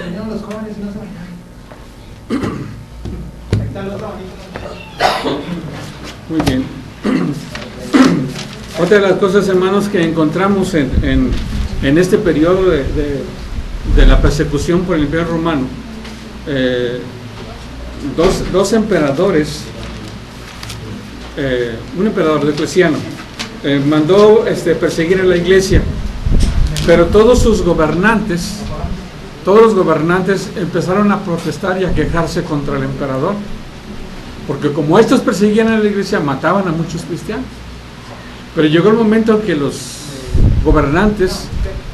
Vinieron los jóvenes y no se bañaron. Ahí está el otro abanico. Muy bien. Otra de las cosas, hermanos, que encontramos en este periodo de la persecución por el Imperio Romano, dos emperadores, un emperador Diocleciano, mandó perseguir a la iglesia, pero todos los gobernantes empezaron a protestar y a quejarse contra el emperador, porque como estos perseguían a la iglesia, mataban a muchos cristianos. Pero llegó el momento en que los gobernantes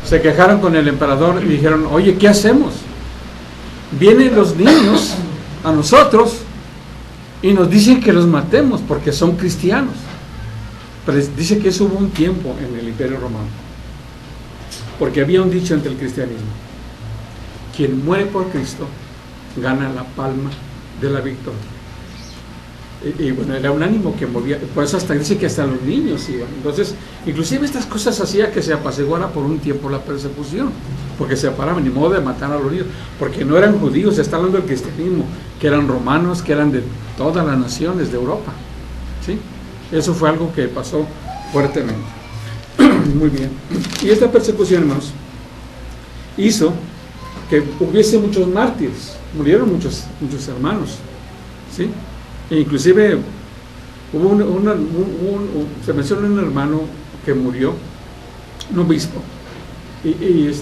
se quejaron con el emperador y dijeron: oye, ¿qué hacemos? Vienen los niños a nosotros y nos dicen que los matemos porque son cristianos. Pero dice que eso hubo un tiempo en el Imperio Romano, porque había un dicho entre el cristianismo: quien muere por Cristo gana la palma de la victoria. Y bueno, era un ánimo que movía, por eso hasta dice que hasta los niños iban. Entonces, inclusive estas cosas hacía que se apaciguara por un tiempo la persecución, porque se paraban, ni modo de matar a los niños, porque no eran judíos, se está hablando del cristianismo, que eran romanos, que eran de todas las naciones de Europa, ¿sí? Eso fue algo que pasó fuertemente. Muy bien. Y esta persecución, hermanos, hizo que hubiese muchos mártires, murieron muchos hermanos, ¿sí? E inclusive hubo se menciona un hermano que murió, un obispo, y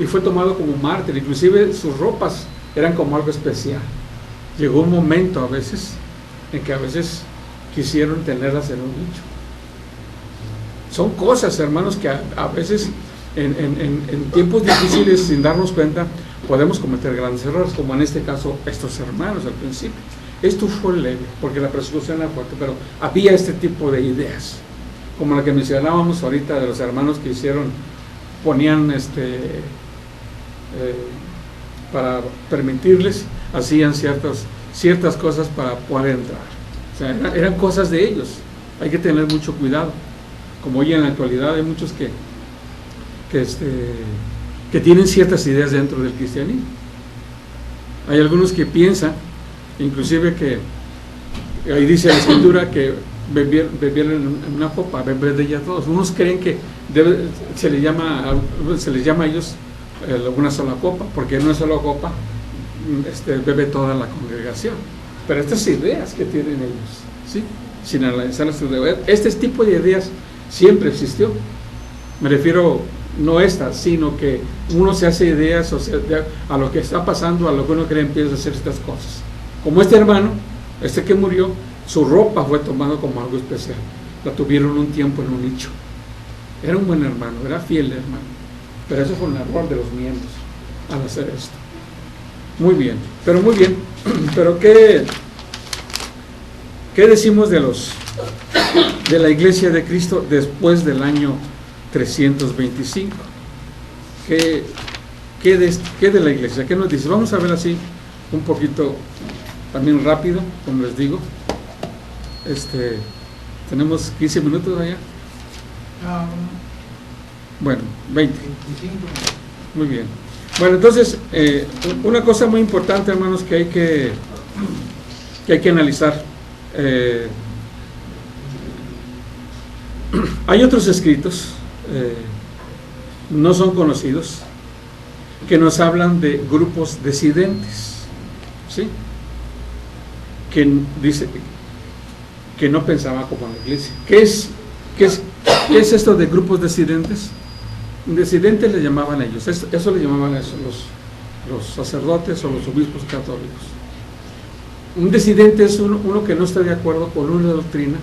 fue tomado como mártir. Inclusive sus ropas eran como algo especial. Llegó un momento a veces en que a veces quisieron tenerlas en un nicho. Son cosas, hermanos, que a veces en tiempos difíciles, sin darnos cuenta, podemos cometer grandes errores, como en este caso estos hermanos al principio. Esto fue leve, porque la persecución era fuerte, pero había este tipo de ideas, como la que mencionábamos ahorita de los hermanos que ponían para permitirles, hacían ciertas cosas para poder entrar. O sea, eran cosas de ellos. Hay que tener mucho cuidado. Como hoy en la actualidad hay muchos que tienen ciertas ideas dentro del cristianismo. Hay algunos que piensan, inclusive, que ahí dice la escritura que bebieron en una copa, beber de ella todos. Unos creen que se les llama a ellos una sola copa, porque en una sola copa bebe toda la congregación. Pero estas ideas que tienen ellos, ¿sí? Sin analizar las ideas, este tipo de ideas siempre existió. Me refiero, no esta, sino que uno se hace ideas, o sea, a lo que está pasando, a lo que uno cree, empieza a hacer estas cosas. Como este hermano, que murió, su ropa fue tomada como algo especial. La tuvieron un tiempo en un nicho. Era un buen hermano, era fiel hermano. Pero eso fue un error de los miembros al hacer esto. Muy bien, pero muy bien. Pero ¿qué decimos de la Iglesia de Cristo después del año 325? ¿Qué de la Iglesia? ¿Qué nos dice? Vamos a ver así un poquito también rápido, como les digo. Tenemos 15 minutos allá. Bueno, 20. 25. Muy bien. Bueno, entonces, una cosa muy importante, hermanos, que hay que analizar. Hay otros escritos, no son conocidos, que nos hablan de grupos disidentes, ¿sí? Que dice que no pensaba como la iglesia. ¿Qué es esto de grupos disidentes? Disidentes le llamaban ellos, eso le llamaban a eso, los sacerdotes o los obispos católicos. Un disidente es uno que no está de acuerdo con una doctrina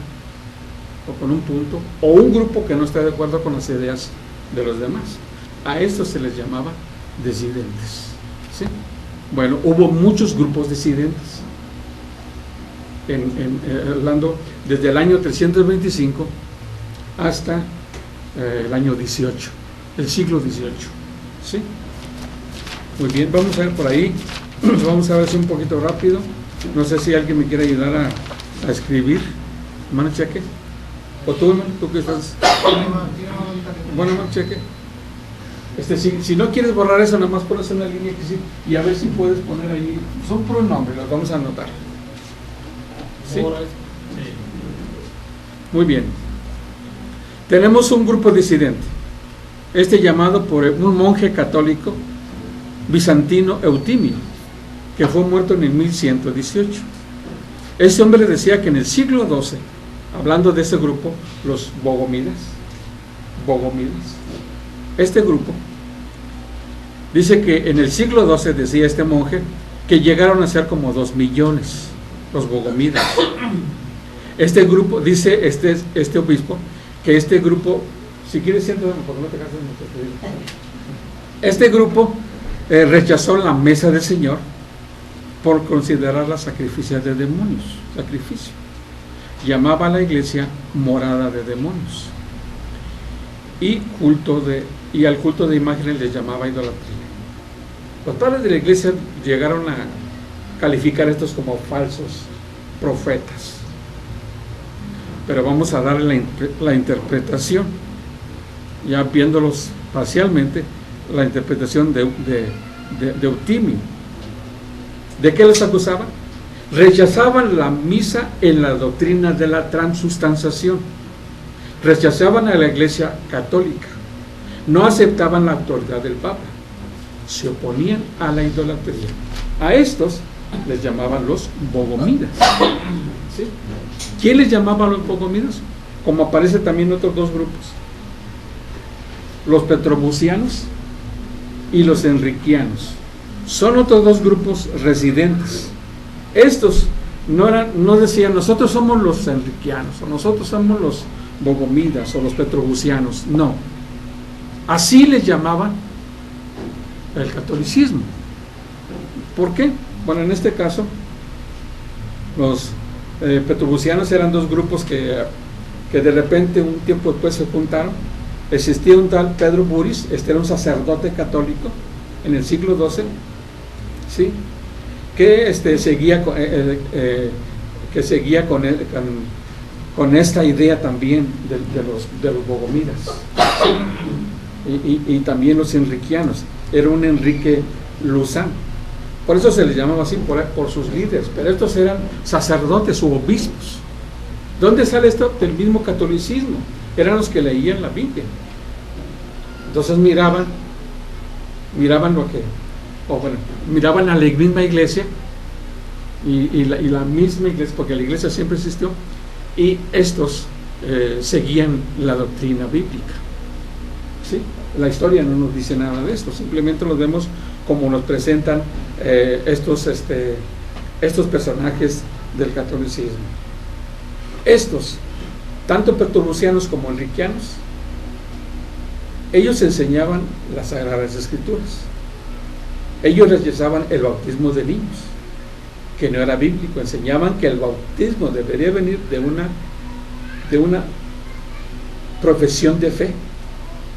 o con un punto, o un grupo que no está de acuerdo con las ideas de los demás. A estos se les llamaba disidentes, ¿sí? Bueno, hubo muchos grupos disidentes, hablando desde el año 325 hasta el año 18, el siglo XVIII, ¿sí? Muy bien, vamos a ver por ahí, vamos a ver si un poquito rápido. No sé si alguien me quiere ayudar a escribir. Hermano Cheque, o tú, hermano, tú que estás. Bueno, hermano Cheque. Si no quieres borrar eso, nada más pones una línea que sí, y a ver si puedes poner ahí, son puros nombres, los vamos a anotar. ¿Sí? Muy bien. Tenemos un grupo disidente, llamado por un monje católico bizantino, Eutimio, que fue muerto en el 1118. Ese hombre decía que en el siglo XII, hablando de ese grupo, los bogomídas, este grupo, dice que en el siglo XII, decía este monje, que llegaron a ser como 2 millones, los bogomídas. Este grupo, dice este obispo, que este grupo, si quieres siéntate, porque no te cansas mucho. Este grupo rechazó la mesa del Señor por considerarla sacrificial de demonios, sacrificio. Llamaba a la iglesia morada de demonios. Y al culto de imágenes les llamaba idolatría. Los padres de la iglesia llegaron a calificar estos como falsos profetas. Pero vamos a darle la interpretación, ya viéndolos parcialmente, la interpretación de Eutimio. ¿De qué les acusaban? Rechazaban la misa en la doctrina de la transustanciación, rechazaban a la iglesia católica, no aceptaban la autoridad del Papa, se oponían a la idolatría. A estos les llamaban los bogomídas. ¿Sí? ¿Quién les llamaba a los bogomídas? Como aparece también otros dos grupos, los petrobucianos y los enriquianos. Son otros dos grupos residentes. Estos no decían nosotros somos los enriquianos o nosotros somos los bogomidas o los petrobucianos. No, así les llamaban el catolicismo. ¿Por qué? Bueno, en este caso los petrobucianos eran dos grupos que de repente un tiempo después se juntaron. Existía un tal Pedro Buris, era un sacerdote católico en el siglo XII, ¿sí? Que seguía con esta idea también de los bogomidas, ¿sí? y también los enriquianos. Era un Enrique Luzán, por eso se les llamaba así, por sus líderes, pero estos eran sacerdotes u obispos. ¿Dónde sale esto? Del mismo catolicismo. Eran los que leían la Biblia. Entonces miraban miraban a la misma iglesia y la misma iglesia, porque la iglesia siempre existió, y estos seguían la doctrina bíblica. ¿Sí? La historia no nos dice nada de esto, simplemente los vemos como nos presentan estos personajes del catolicismo. Estos, tanto petrobucianos como enriquianos, ellos enseñaban las Sagradas Escrituras. Ellos rechazaban el bautismo de niños, que no era bíblico. Enseñaban que el bautismo debería venir de una profesión de fe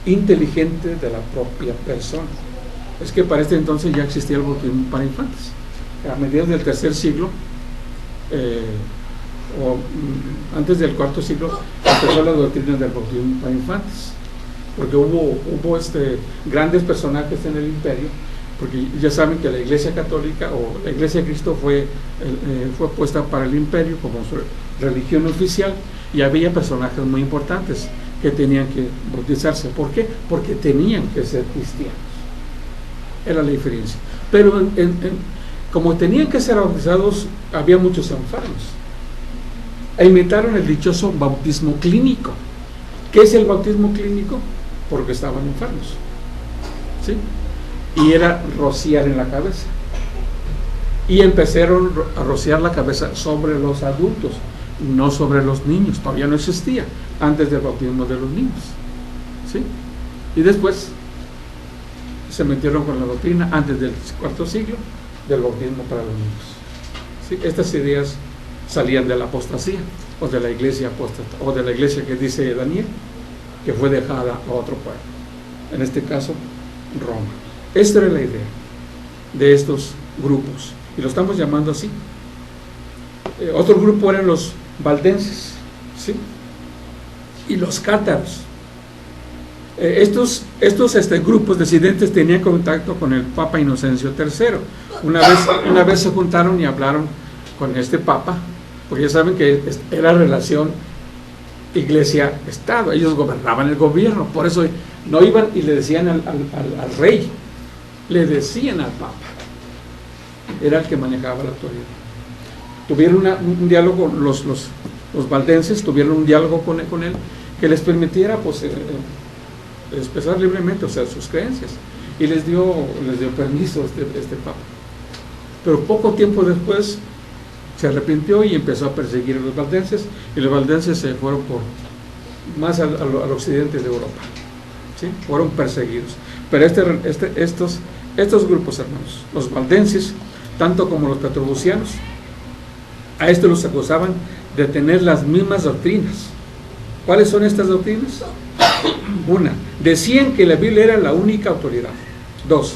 inteligente de la propia persona. Es que para este entonces ya existía el bautismo para infantes. A mediados del tercer siglo, o antes del cuarto siglo, empezó la doctrina del bautismo para infantes, porque hubo grandes personajes en el imperio, porque ya saben que la iglesia católica o la iglesia de Cristo fue puesta para el imperio como su religión oficial, y había personajes muy importantes que tenían que bautizarse. ¿Por qué? Porque tenían que ser cristianos. Era la diferencia. Pero como tenían que ser bautizados, había muchos enfermos. E inventaron el dichoso bautismo clínico. ¿Qué es el bautismo clínico? Porque estaban enfermos, ¿sí? Y era rociar en la cabeza. Y empezaron a rociar la cabeza sobre los adultos, no sobre los niños. Todavía no existía antes del bautismo de los niños, ¿sí? Y después se metieron con la doctrina antes del cuarto siglo del bautismo para los niños, ¿sí? Estas ideas salían de la apostasía, o de la iglesia apóstata, o de la iglesia que dice Daniel, que fue dejada a otro pueblo, en este caso Roma. Esta era la idea de estos grupos, y lo estamos llamando así. Otro grupo eran los valdenses, ¿sí? Y los cátaros. Estos grupos disidentes tenían contacto con el Papa Inocencio III. Una vez se juntaron y hablaron con este Papa, porque ya saben que era relación Iglesia-Estado, ellos gobernaban el gobierno, por eso no iban y le decían al rey, le decían al Papa, era el que manejaba la autoridad. Tuvieron un diálogo, los valdenses tuvieron un diálogo con él que les permitiera pues, expresar libremente, o sea, sus creencias, y les dio permiso este Papa. Pero poco tiempo después se arrepintió y empezó a perseguir a los valdenses, y los valdenses se fueron más al occidente de Europa, ¿sí? Fueron perseguidos. Pero estos grupos, hermanos, los valdenses, tanto como los catrobucianos, a estos los acusaban de tener las mismas doctrinas. ¿Cuáles son estas doctrinas? Una, decían que la Biblia era la única autoridad. Dos,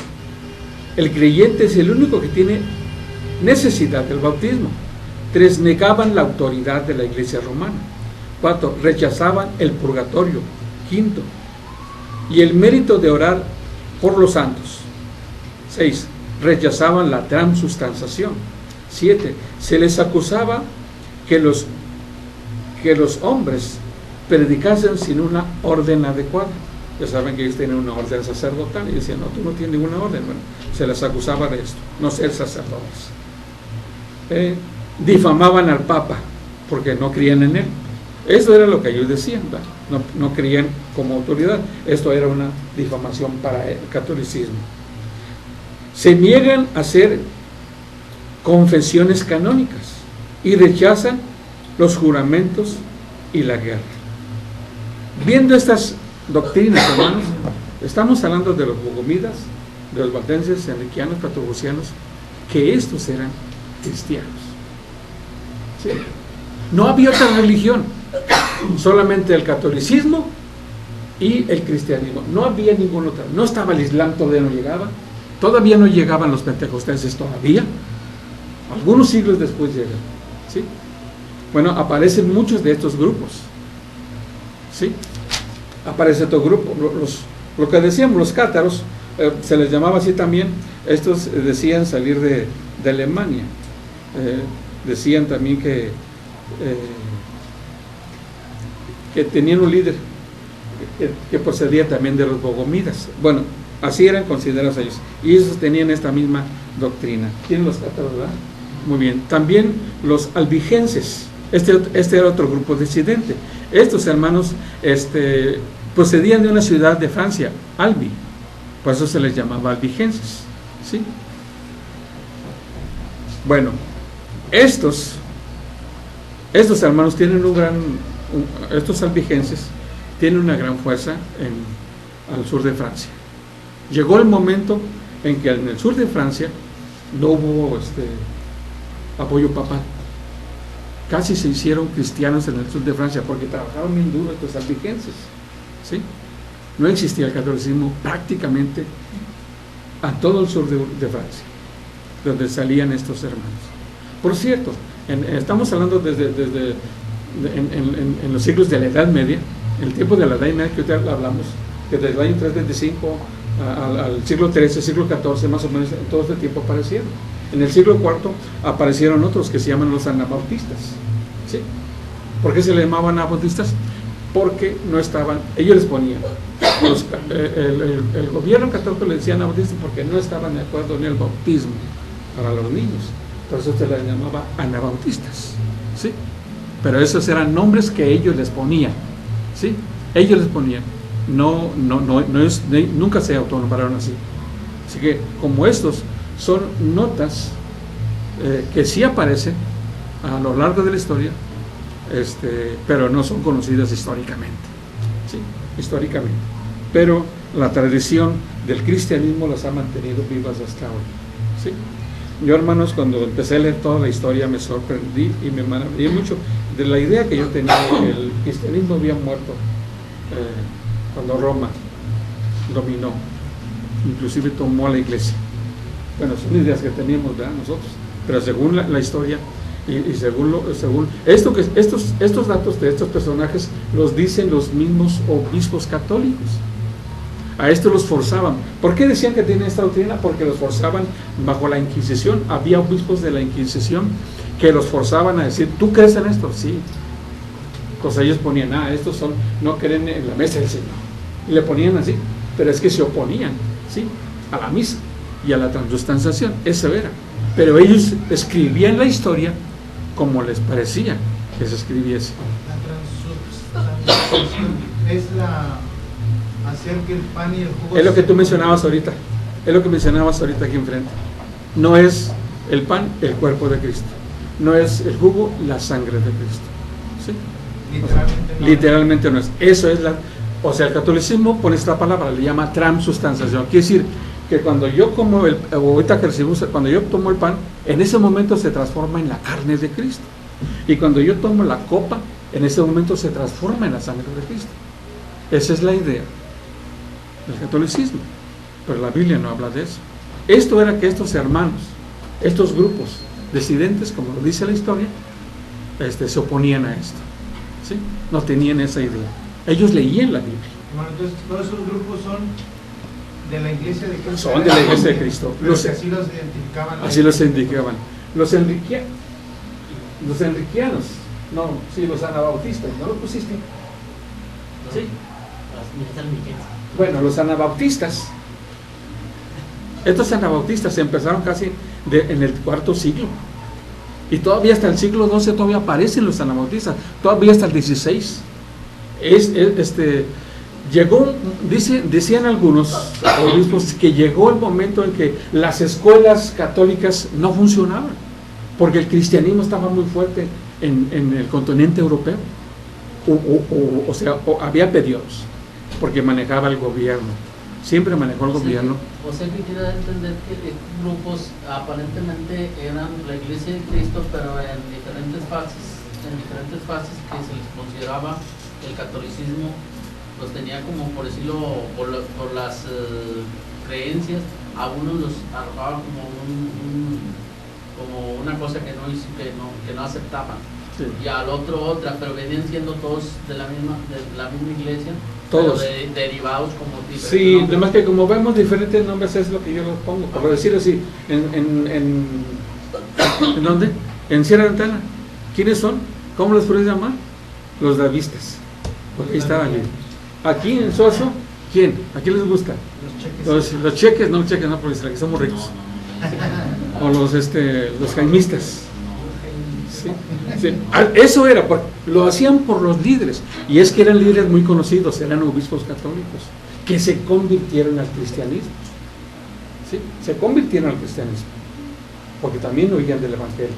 el creyente es el único que tiene necesidad del bautismo. Tres, negaban la autoridad de la Iglesia romana. Cuatro, rechazaban el purgatorio. Quinto, y el mérito de orar por los santos. 6, rechazaban la transubstanciación. 7, se les acusaba que los hombres predicasen sin una orden adecuada. Ya saben que ellos tienen una orden sacerdotal, y decían, no, tú no tienes ninguna orden. Bueno, se les acusaba de esto, no ser sacerdotes. Difamaban al Papa porque no creían en él. Eso era lo que ellos decían, no creían como autoridad. Esto era una difamación para el catolicismo. Se niegan a hacer confesiones canónicas y rechazan los juramentos y la guerra. Viendo estas doctrinas, hermanos, estamos hablando de los bogomidas, de los valdenses, enriquianos, catrobucianos, que estos eran cristianos. ¿Sí? No había otra religión, solamente el catolicismo y el cristianismo. No había ninguna otra. No estaba el Islam, todavía no llegaban los pentecosteses todavía. Algunos siglos después llegan. ¿Sí? Bueno, aparecen muchos de estos grupos. ¿Sí? Aparece otro grupo, lo que decíamos, los cátaros, se les llamaba así también. Estos decían salir de Alemania. Decían también que tenían un líder que procedía también de los bogomidas. Bueno, así eran considerados ellos, y ellos tenían esta misma doctrina. ¿Tienen los cátaros, verdad? Muy bien. También los albigenses, este era otro grupo disidente. Estos hermanos procedían de una ciudad de Francia, Albi, por eso se les llamaba albigenses, ¿sí? Bueno, estos hermanos tienen estos albigenses tienen una gran fuerza al sur de Francia. Llegó el momento en que en el sur de Francia no hubo apoyo papal. Casi se hicieron cristianos en el sur de Francia porque trabajaban bien duro estos albigenses, ¿sí? No existía el catolicismo prácticamente a todo el sur de Francia, donde salían estos hermanos. Por cierto, estamos hablando en los siglos de la Edad Media, en el tiempo de la Edad Media que ahorita hablamos, que desde el año 325 al siglo XIII, siglo XIV, más o menos, en todo este tiempo aparecieron. En el siglo IV aparecieron otros que se llaman los anabautistas, ¿sí? ¿Por qué se les llamaban anabautistas? Porque no estaban, ellos les ponían, el gobierno católico les decía anabautistas porque no estaban de acuerdo en el bautismo para los niños, por eso se les llamaba anabautistas, ¿sí? Pero esos eran nombres que ellos les ponían, ¿sí? Ellos les ponían, nunca se autonombraron así. Así que como estos son notas que sí aparecen a lo largo de la historia, pero no son conocidas históricamente, ¿sí? Históricamente. Pero la tradición del cristianismo las ha mantenido vivas hasta hoy, ¿sí? Yo, hermanos, cuando empecé a leer toda la historia me sorprendí y me maravillé mucho de la idea que yo tenía que el cristianismo había muerto cuando Roma dominó, inclusive tomó a la iglesia. Bueno, son ideas que teníamos, ¿verdad? Nosotros, pero según la historia y según estos datos de estos personajes los dicen los mismos obispos católicos. A esto los forzaban. ¿Por qué decían que tenían esta doctrina? Porque los forzaban bajo la Inquisición. Había obispos de la Inquisición que los forzaban a decir, ¿tú crees en esto? Sí. Entonces ellos ponían, estos no creen en la mesa del Señor. Y le ponían así, pero es que se oponían, ¿sí?, a la misa y a la transustanciación. Eso era. Pero ellos escribían la historia como les parecía que se escribiese. La transustanciación es hacer que el pan y el jugo... Es lo que tú mencionabas ahorita. Es lo que mencionabas ahorita aquí enfrente. No es el pan el cuerpo de Cristo. No es el jugo la sangre de Cristo. ¿Sí? Literalmente no es. Eso es la... O sea, el catolicismo pone esta palabra, le llama transustanciación. Quiere decir que cuando yo como ahorita que recibimos, cuando yo tomo el pan, en ese momento se transforma en la carne de Cristo. Y cuando yo tomo la copa, en ese momento se transforma en la sangre de Cristo. Esa es la idea del catolicismo. Pero la Biblia no habla de eso. Esto era que estos hermanos, estos grupos disidentes, como lo dice la historia, se oponían a esto. ¿Sí? No tenían esa idea. Ellos leían la Biblia. Bueno, entonces todos esos grupos son de la iglesia de Cristo. Son de la iglesia de Cristo. Pero que así los identificaban. Así los indicaban. Los enriquianos, no, sí, los anabautistas, ¿no lo pusiste? Sí. Bueno, los anabautistas. Estos anabautistas empezaron casi en el IV siglo. Y todavía hasta el siglo XII todavía aparecen los anabautistas. Todavía hasta el XVI. Decían algunos obispos que llegó el momento en que las escuelas católicas no funcionaban, porque el cristianismo estaba muy fuerte en el continente europeo. O sea, había periodos, porque manejaba el gobierno, siempre manejó el gobierno. O sea que quiero entender que grupos aparentemente eran la iglesia de Cristo, pero en diferentes fases que se les consideraba el catolicismo, los tenía como, por decirlo, por las creencias. A unos los arrojaba como una cosa que no aceptaban, sí. Y al otro otra, pero venían siendo todos de la misma iglesia, todos derivados como diferentes. Sí, además que como vemos diferentes nombres es lo que yo los pongo, por decirlo así. ¿En dónde? En Sierra Ventana. ¿Quiénes son? ¿Cómo los puedes llamar? Los davistas. Porque ahí estaban. Aquí en Soso, ¿quién? ¿A quién les gusta? Los cheques, no, porque que somos ricos. O los jaimistas. Sí, sí. Eso era, lo hacían por los líderes. Y es que eran líderes muy conocidos, eran obispos católicos, que se convirtieron al cristianismo. ¿Sí? Se convirtieron al cristianismo, porque también oían del evangelio.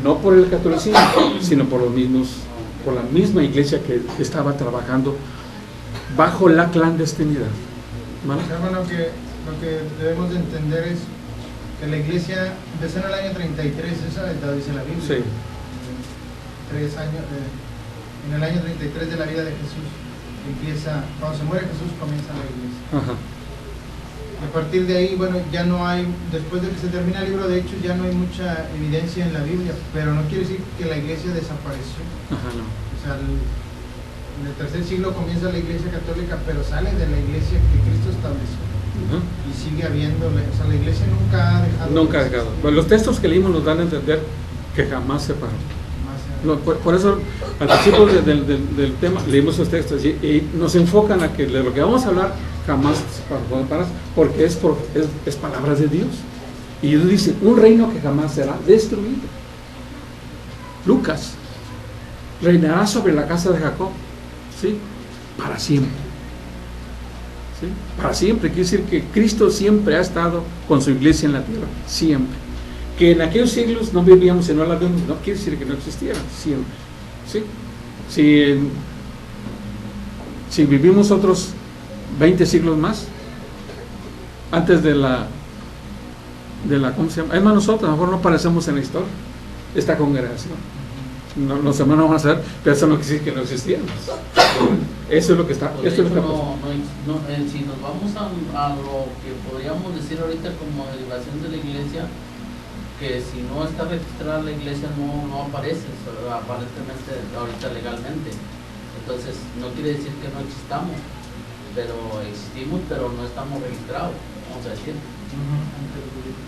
No por el catolicismo, sino por la misma iglesia que estaba trabajando bajo la clandestinidad. ¿Vale? Hermano, lo que debemos de entender es que la iglesia empezó en el año 33, eso dice la Biblia. Sí. En el año 33 de la vida de Jesús cuando se muere Jesús, comienza la iglesia. Ajá. A partir de ahí, bueno, ya no hay, después de que se termina el libro de Hechos, ya no hay mucha evidencia en la Biblia, pero no quiere decir que la iglesia desapareció. Ajá, no. O sea, en el tercer siglo comienza la iglesia católica, pero sale de la iglesia que Cristo estableció. Uh-huh. Y sigue habiendo, o sea, la iglesia nunca ha dejado. Nunca ha dejado. Pues los textos que leímos nos dan a entender que jamás se paró. Por eso, al principio del tema, leímos los textos y nos enfocan a que de lo que vamos a hablar jamás se paró, porque es palabras de Dios. Y Dios dice, un reino que jamás será destruido. Lucas reinará sobre la casa de Jacob, ¿sí? Para siempre. ¿Sí? Para siempre, quiere decir que Cristo siempre ha estado con su iglesia en la tierra, siempre. Que en aquellos siglos no vivíamos y no la vemos, no quiere decir que no existieran, siempre. ¿Sí? Si vivimos otros 20 siglos más, antes de la ¿cómo se llama? Es más, nosotros a lo mejor no aparecemos en la historia, esta congregación. No, los hermanos van a saber, pero eso no quiere decir que no existiéramos. Eso es lo que está. Pues esto es lo que si nos vamos a lo que podríamos decir ahorita como derivación de la iglesia, que si no está registrada la iglesia no aparece aparentemente ahorita legalmente. Entonces no quiere decir que no existamos, pero existimos, pero no estamos registrados, vamos a decir,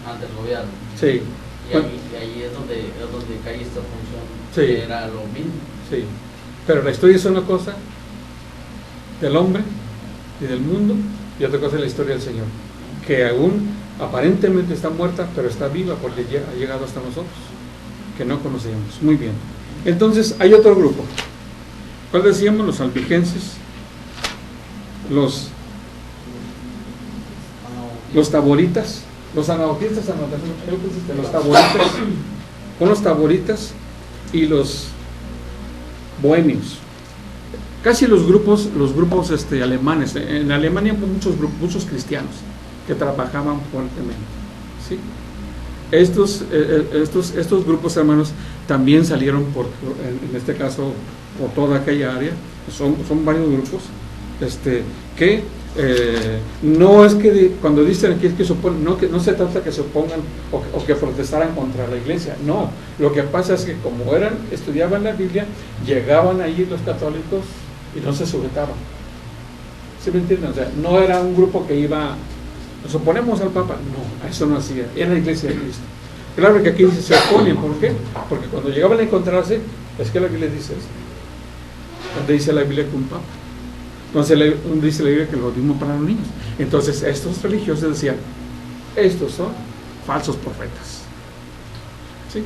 ante el gobierno. Sí. Y ahí es donde cae esta función, Sí. que era lo mismo. Sí, pero la historia es una cosa del hombre y del mundo, y otra cosa es la historia del Señor, que aún aparentemente está muerta, pero está viva porque ha llegado hasta nosotros, que no conocíamos. Muy bien. Entonces hay otro grupo. ¿Cuál decíamos? Los albigenses, los taboritas, los anabautistas, los taboritas, con los taboritas y los bohemios. Casi los grupos alemanes. En Alemania hay muchos cristianos que trabajaban fuertemente, ¿sí? Estos grupos hermanos también salieron en este caso por toda aquella área. Son varios grupos que no es que cuando dicen aquí es que no se trata que se opongan o que protestaran contra la iglesia, no. Lo que pasa es que como estudiaban la Biblia, llegaban ahí los católicos y no se sujetaban. ¿Sí me entienden? O sea, no era un grupo que iba, nos oponemos al Papa, no, eso no hacía, era la iglesia de Cristo. Claro que aquí dice se oponen, ¿por qué? Porque cuando llegaban a encontrarse, es que la Biblia dice esto. Donde dice la Biblia que un Papa. Entonces dice la Biblia que lo mismo para los niños. Entonces estos religiosos decían, estos son falsos profetas, ¿sí?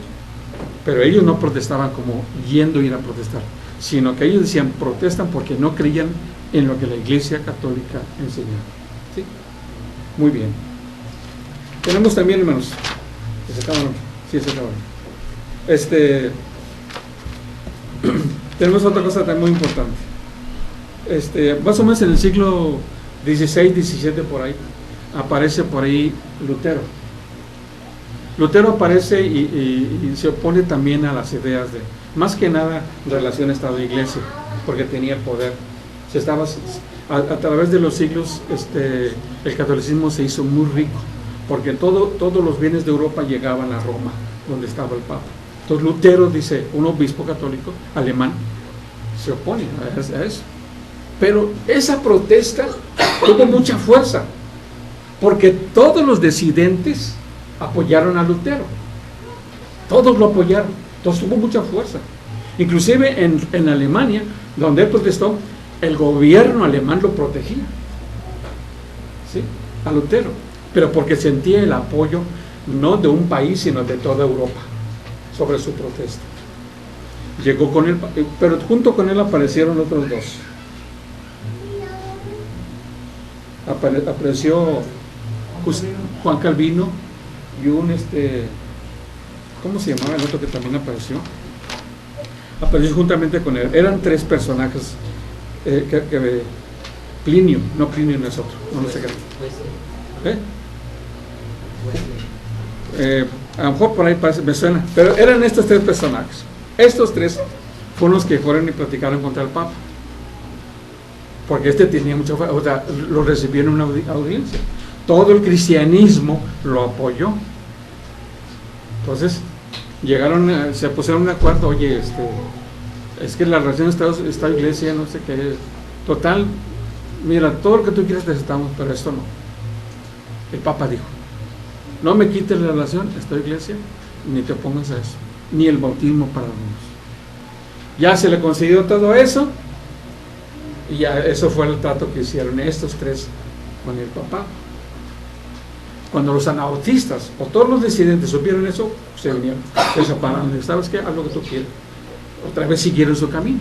Pero ellos no protestaban como yendo a ir a protestar, sino que ellos decían, protestan porque no creían en lo que la Iglesia Católica enseñaba, ¿sí? Muy bien. Tenemos también, hermanos, que se acaban, sí, se acaban. Tenemos otra cosa también muy importante. Más o menos en el siglo XVI, XVII por ahí, aparece por ahí Lutero. Lutero aparece y se opone también a las ideas de, más que nada, relación Estado-Iglesia, porque tenía el poder. A través de los siglos, el catolicismo se hizo muy rico, porque todos los bienes de Europa llegaban a Roma, donde estaba el Papa. Entonces Lutero, dice, un obispo católico alemán, se opone a eso. Pero esa protesta tuvo mucha fuerza, porque todos los disidentes apoyaron a Lutero. Todos lo apoyaron. Entonces tuvo mucha fuerza. Inclusive en Alemania, donde él protestó, el gobierno alemán lo protegía, ¿sí?, a Lutero. Pero porque sentía el apoyo no de un país, sino de toda Europa sobre su protesta. Llegó con él, pero junto con él aparecieron otros dos. Apareció Juan Calvino y ¿cómo se llamaba el otro que también apareció? Apareció juntamente con él. Eran tres personajes Plinio no es otro, no sé qué. A lo mejor por ahí me suena, pero eran estos tres personajes. Estos tres fueron los que fueron y platicaron contra el Papa, porque tenía mucha fuerza, o sea, lo recibieron en una audiencia. Todo el cristianismo lo apoyó. Entonces se pusieron de acuerdo. Oye, es que la relación Estado-Iglesia, no sé qué, total, mira, todo lo que tú quieras necesitamos, pero esto no. El Papa dijo, no me quites la relación Estado-Iglesia, ni te pongas a eso, ni el bautismo para los niños. Ya se le concedió todo eso, y ya eso fue el trato que hicieron estos tres con el Papa. Cuando los anabautistas o todos los disidentes supieron eso, se vinieron, se separaron. ¿Sabes qué? Haz lo que tú quieras. Otra vez siguieron su camino,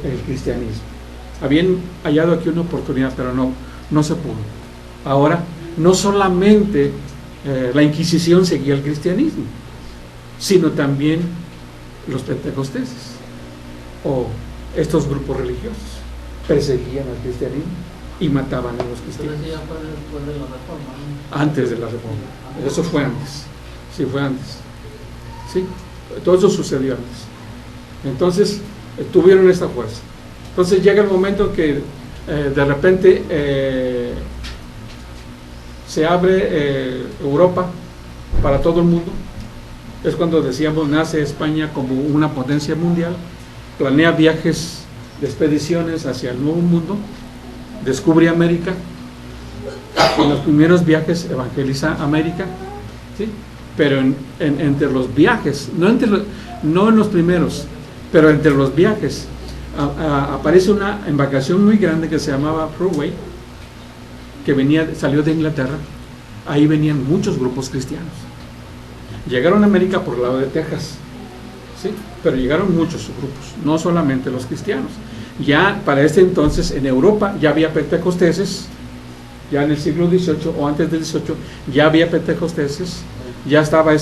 el cristianismo. Habían hallado aquí una oportunidad, pero no se pudo. Ahora, no solamente la Inquisición seguía el cristianismo, sino también los pentecosteses o estos grupos religiosos perseguían al cristianismo y mataban a los cristianos. Entonces ya fue después de la reforma, ¿no? Antes de la reforma. Eso fue antes. Sí, fue antes. Sí, todo eso sucedió antes. Entonces, tuvieron esta fuerza. Entonces llega el momento que de repente se abre Europa para todo el mundo. Es cuando decíamos, nace España como una potencia mundial, planea viajes de expediciones hacia el nuevo mundo, descubre América, en los primeros viajes evangeliza América, ¿sí? Pero entre los viajes, no en los primeros, pero entre los viajes, aparece una embarcación muy grande que se llamaba Proway, que salió de Inglaterra. Ahí venían muchos grupos cristianos. Llegaron a América por el lado de Texas, ¿sí? Pero llegaron muchos grupos, no solamente los cristianos. Ya para este entonces en Europa ya había pentecosteses, ya en el siglo XVIII o antes del XVIII ya había pentecosteses, ya estaba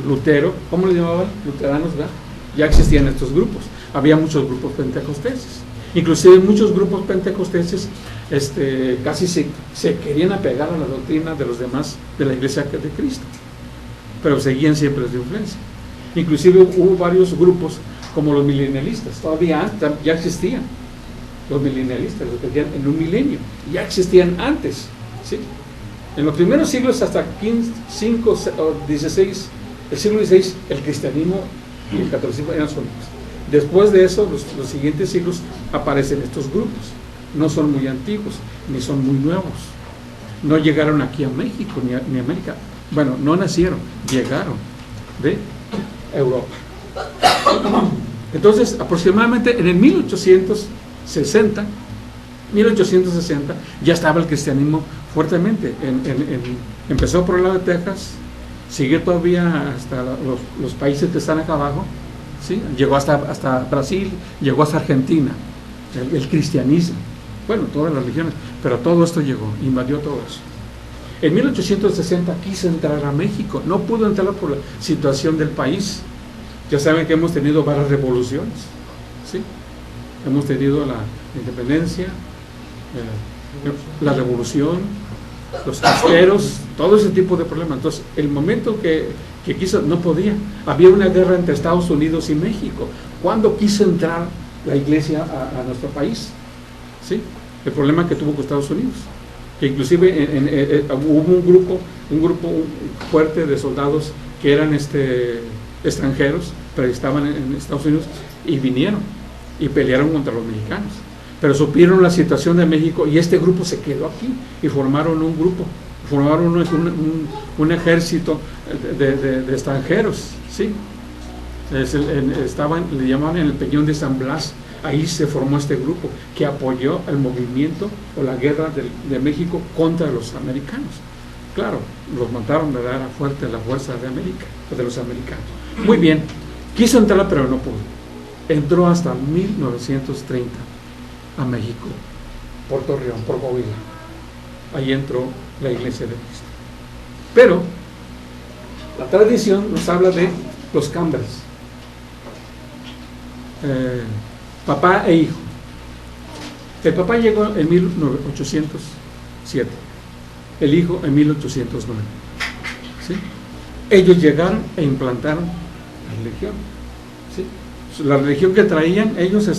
Lutero, ¿cómo le llamaban? Luteranos, ¿verdad? Ya existían estos grupos, había muchos grupos pentecosteses, inclusive muchos grupos pentecosteses casi se querían apegar a la doctrina de los demás de la Iglesia de Cristo, pero seguían siempre su influencia. Inclusive hubo varios grupos como los milenialistas, todavía ya existían los milenialistas, los que creían en un milenio, ya existían antes, ¿sí? En los primeros siglos hasta 15 o 16, el siglo XVI, el cristianismo y el catolicismo eran sólidos. Después de eso, los siguientes siglos aparecen estos grupos, no son muy antiguos, ni son muy nuevos, no llegaron aquí a México ni a América, bueno, no nacieron, llegaron de Europa. Entonces, aproximadamente en el 1860 ya estaba el cristianismo fuertemente. Empezó por el lado de Texas, siguió todavía hasta los países que están acá abajo, ¿sí? Llegó hasta Brasil, llegó hasta Argentina, el cristianismo, bueno, todas las religiones, pero todo esto llegó, invadió todo eso. En 1860 quiso entrar a México, no pudo entrar por la situación del país. Ya saben que hemos tenido varias revoluciones, ¿sí? Hemos tenido la independencia, la revolución, los casqueros, todo ese tipo de problemas. Entonces, el momento que quiso, no podía. Había una guerra entre Estados Unidos y México. ¿Cuándo quiso entrar la iglesia a nuestro país? ¿Sí? El problema que tuvo con Estados Unidos. Que inclusive hubo un grupo fuerte de soldados que eran extranjeros, pero estaban en Estados Unidos y vinieron y pelearon contra los mexicanos. Pero supieron la situación de México y este grupo se quedó aquí y formaron un grupo, formaron un ejército de extranjeros, ¿sí? Le llamaban en el Peñón de San Blas. Ahí se formó este grupo que apoyó el movimiento o la guerra de México contra los americanos. Claro, los mataron, ¿verdad? Era fuerte la fuerza de América, de los americanos. Muy bien, quiso entrar pero no pudo. Entró hasta 1930 a México, por Torreón, por Coahuila. Ahí entró la Iglesia de Cristo. Pero la tradición nos habla de los Cambres, papá e hijo. El papá llegó en 1807, el hijo en 1809, ¿sí? Ellos llegaron e implantaron la religión, ¿sí? La religión que traían, ellos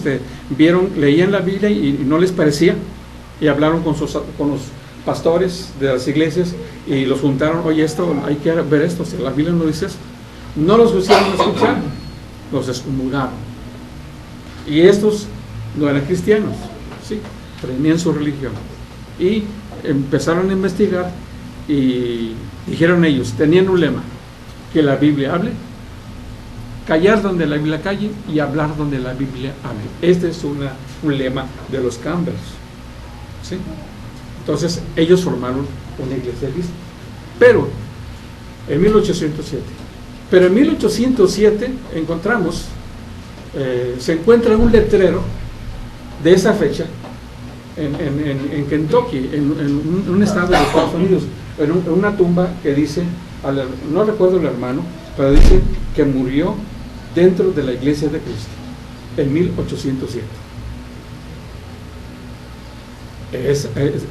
leían la Biblia y no les parecía, y hablaron con los pastores de las iglesias y los juntaron. Oye, hay que ver esto, si la Biblia no dice eso. No los hicieron escuchar, los excomulgaron. Y estos no eran cristianos, ¿sí? Tenían su religión. Y empezaron a investigar y dijeron ellos, tenían un lema: que la Biblia hable, callar donde la Biblia calle y hablar donde la Biblia hable. Este es un lema de los Cambers, ¿sí? Entonces ellos formaron una iglesia de Cristo, pero en 1807 encontramos, se encuentra un letrero de esa fecha en Kentucky, en un estado de Estados Unidos, en una tumba que dice, no recuerdo el hermano, pero dice que murió dentro de la Iglesia de Cristo en 1807.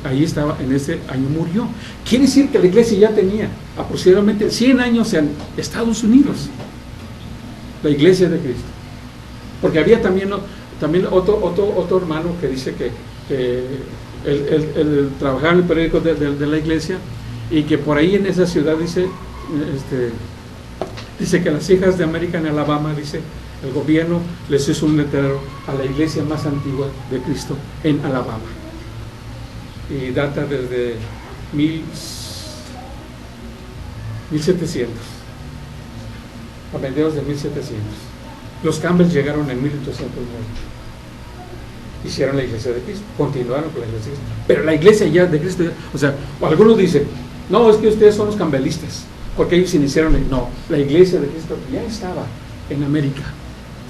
Ahí estaba, en ese año murió. Quiere decir que la iglesia ya tenía aproximadamente 100 años en Estados Unidos, la Iglesia de Cristo. Porque había también otro hermano que dice que él trabajaba en el periódico de la iglesia, y que por ahí en esa ciudad dice que las hijas de América en Alabama, dice, el gobierno les hizo un letrero a la iglesia más antigua de Cristo en Alabama. y data desde 1700, a mediados de 1700. Los Campbell llegaron en 1809. Hicieron la iglesia de Cristo, continuaron con la iglesia de Cristo. Pero la iglesia ya de Cristo, o sea, algunos dicen, no, es que ustedes son los campbelistas, porque ellos iniciaron, no, la iglesia de Cristo ya estaba en América,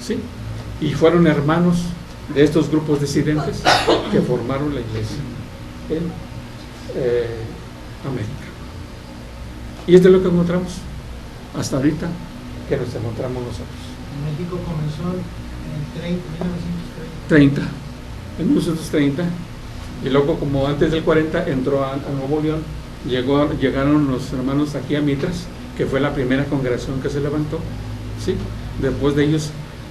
¿sí? Y fueron hermanos de estos grupos disidentes que formaron la iglesia en América. Y esto es lo que encontramos hasta ahorita, que nos encontramos nosotros. En México comenzó en 1930. En 1930, y luego como antes del 40 entró a Nuevo León, llegaron los hermanos aquí a Mitras, que fue la primera congregación que se levantó, ¿sí? Después de ellos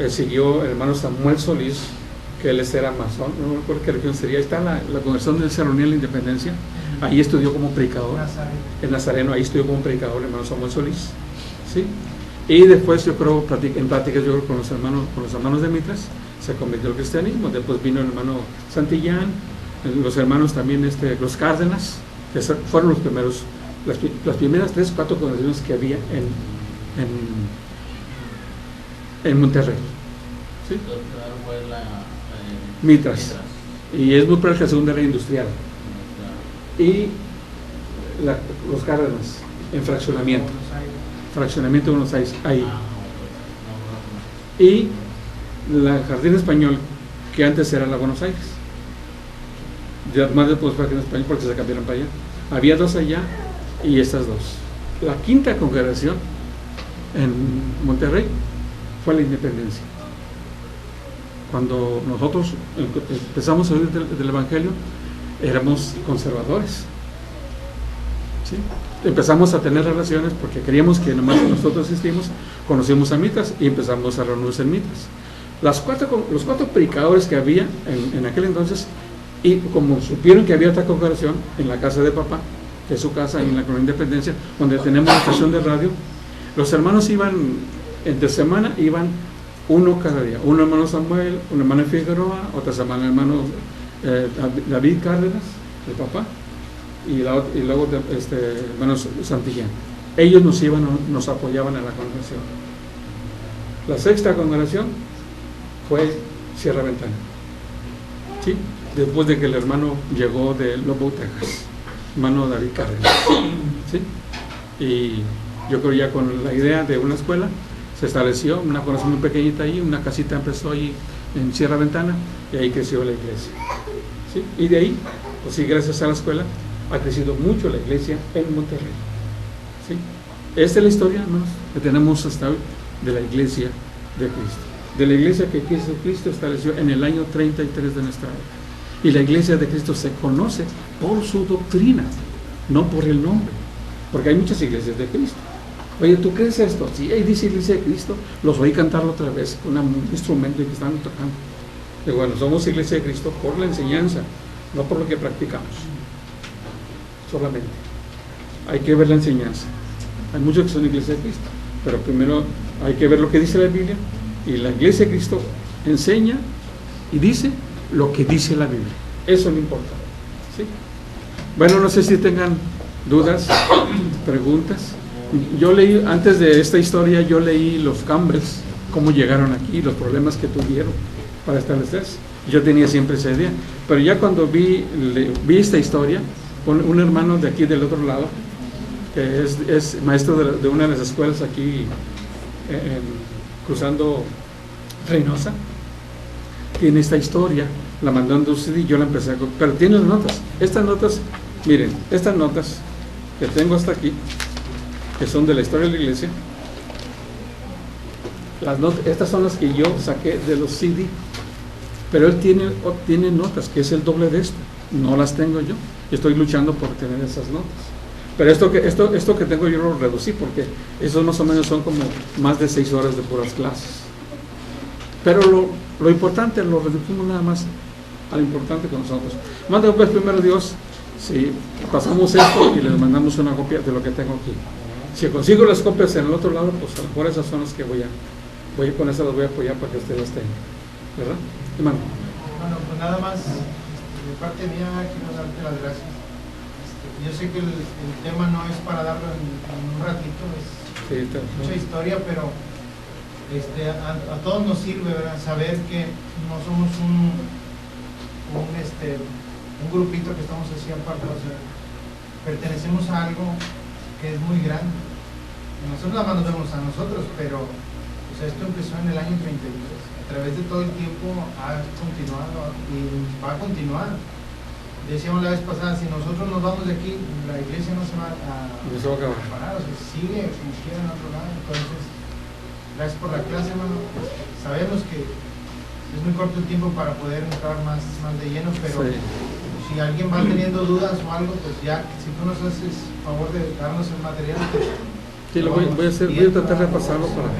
siguió el hermano Samuel Solís, que él era masón, no recuerdo qué región sería. Ahí está la congregación del Cerro de la Independencia, ahí estudió como predicador, en Nazareno, ahí estudió como predicador el hermano Samuel Solís, ¿sí? Y después yo creo, en pláticas yo creo con los hermanos de Mitras, se convirtió al cristianismo. Después vino el hermano Santillán, los hermanos también los Cárdenas, que fueron los primeros, las primeras 3 o 4 congregaciones que había en Monterrey, ¿sí? Mitras. Y es muy probable que la segunda era industrial. Y los Cárdenas en fraccionamiento de Buenos Aires, ahí. Y la Jardín Español, que antes era la Buenos Aires, ya más después fue Jardín Español porque se cambiaron para allá. Había 2 allá y estas 2. La quinta congregación en Monterrey fue la Independencia. Cuando nosotros empezamos a oír del Evangelio, éramos conservadores, ¿sí? Empezamos a tener relaciones porque queríamos que nomás nosotros existimos, conocimos a Mitras y empezamos a reunirnos en Mitras. Los 4 predicadores que había en aquel entonces, y como supieron que había otra congregación en la casa de papá, que es su casa en la Colonia Independencia, donde tenemos la estación de radio, los hermanos iban, entre semana iban uno cada día, un hermano Samuel, un hermano Figueroa, otra semana el hermano David Cárdenas, el papá, y luego hermano Santillán. Ellos nos apoyaban en la congregación. La 6ª congregación fue Sierra Ventana, ¿sí? Después de que el hermano llegó de Lobo, Texas, hermano David Cárdenas, ¿sí? Y yo creo ya con la idea de una escuela se estableció una congregación muy pequeñita ahí, una casita empezó ahí en Sierra Ventana y ahí creció la iglesia, ¿sí? Y de ahí, pues sí, gracias a la escuela ha crecido mucho la iglesia en Monterrey, ¿sí? Esta es la historia, hermanos, que tenemos hasta hoy de la iglesia de Cristo, de la iglesia que Cristo estableció en el año 33 de nuestra era. Y la iglesia de Cristo se conoce por su doctrina, no por el nombre, porque hay muchas iglesias de Cristo. Oye, ¿tú crees esto? Sí, ahí dice iglesia de Cristo, los oí cantarlo otra vez con un instrumento que están tocando. Y bueno, somos iglesia de Cristo por la enseñanza, no por lo que practicamos solamente. Hay que ver la enseñanza. Hay muchos que son iglesia de Cristo, pero primero hay que ver lo que dice la Biblia, y la iglesia de Cristo enseña y dice lo que dice la Biblia. Eso no importa, ¿sí? Bueno, no sé si tengan dudas, preguntas. Yo leí, antes de esta historia, yo leí los Campbells, cómo llegaron aquí, los problemas que tuvieron para establecerse. Yo tenía siempre esa idea, pero ya cuando vi esta historia, con un hermano de aquí del otro lado, que es maestro de una de las escuelas aquí, cruzando Reynosa, tiene esta historia, la mandó en un CD, yo la empecé a... Pero tiene las notas. Estas notas, miren, estas notas que tengo hasta aquí, que son de la historia de la iglesia, estas son las que yo saqué de los CD, pero él tiene notas, que es el doble de esto. No las tengo yo, estoy luchando por tener esas notas. Pero esto que tengo yo lo reducí, porque esos más o menos son como más de 6 horas de puras clases. Pero lo importante lo redujimos nada más a lo importante con nosotros. Manda pues primero Dios, si pasamos esto y les mandamos una copia de lo que tengo aquí. Si consigo las copias en el otro lado, pues a lo mejor esas son las que con esas las voy a apoyar para que ustedes tengan, ¿verdad? Hermano. Bueno, pues nada más De parte mía quiero darte las gracias. Yo sé que el tema no es para darlo en un ratito, es mucha historia, pero a todos nos sirve, ¿verdad? Saber que no somos un grupito que estamos así aparte, o sea, pertenecemos a algo que es muy grande. Nosotros nada más nos vemos a nosotros, pero o sea, esto empezó en el año 32. A través de todo el tiempo ha continuado y va a continuar. Decíamos la vez pasada, si nosotros nos vamos de aquí, la iglesia no se va a parar, o sea, sigue como quiera en otro lado. Entonces, gracias por la clase, hermano. Sabemos que es muy corto el tiempo para poder entrar más de lleno, pero sí, si alguien va teniendo dudas o algo, pues ya, si tú nos haces favor de darnos el material, pues, sí, lo voy a tratar de pasarlo para...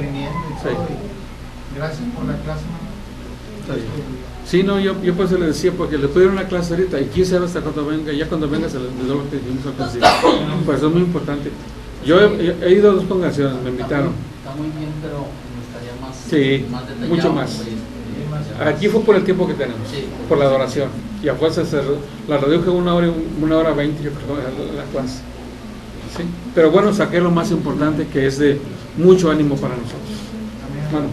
Gracias por la clase, hermano. Sí, no, yo por eso le decía, porque le puedo dar una clase ahorita y quién sabe hasta cuando venga, ya cuando venga se les doy lo que dijimos al principio. Pues eso es muy importante. Yo he ido a 2 congregaciones, me invitaron. Está muy bien, pero me Sí, gustaría más detallado. mucho más. Aquí fue por el tiempo que tenemos, sí, por la adoración. Y a fuerza la reduje 1 hora 20, yo creo, la clase. Sí, pero bueno, saqué lo más importante, que es de mucho ánimo para nosotros. Amén. Bueno.